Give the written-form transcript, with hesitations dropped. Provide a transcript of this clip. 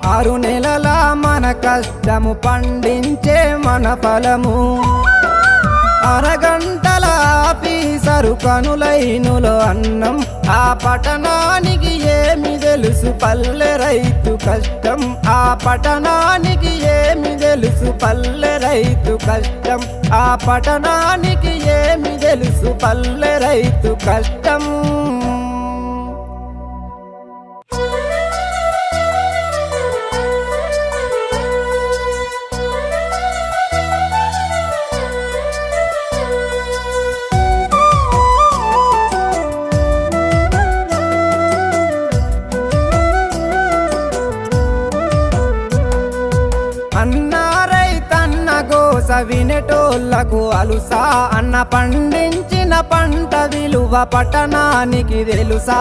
6 నెలల మన కష్టము పండించే మన ఫలము అరగంటల ఆఫీసరు కనులైనులో అన్నం ఆ పట్టణానికి ఏమి తెలుసు పల్లె రైతు కష్టం ఆ పట్టణానికి ఏమి తెలుసు పల్లె రైతు కష్టం ఆ పట్టణానికి ఏమి తెలుసు పల్లె రైతు కష్టం అన్న రైతన్న గోస వినేటోళ్లకు అలుసా అన్న పండించిన పంట విలువ పట్టణానికి తెలుసా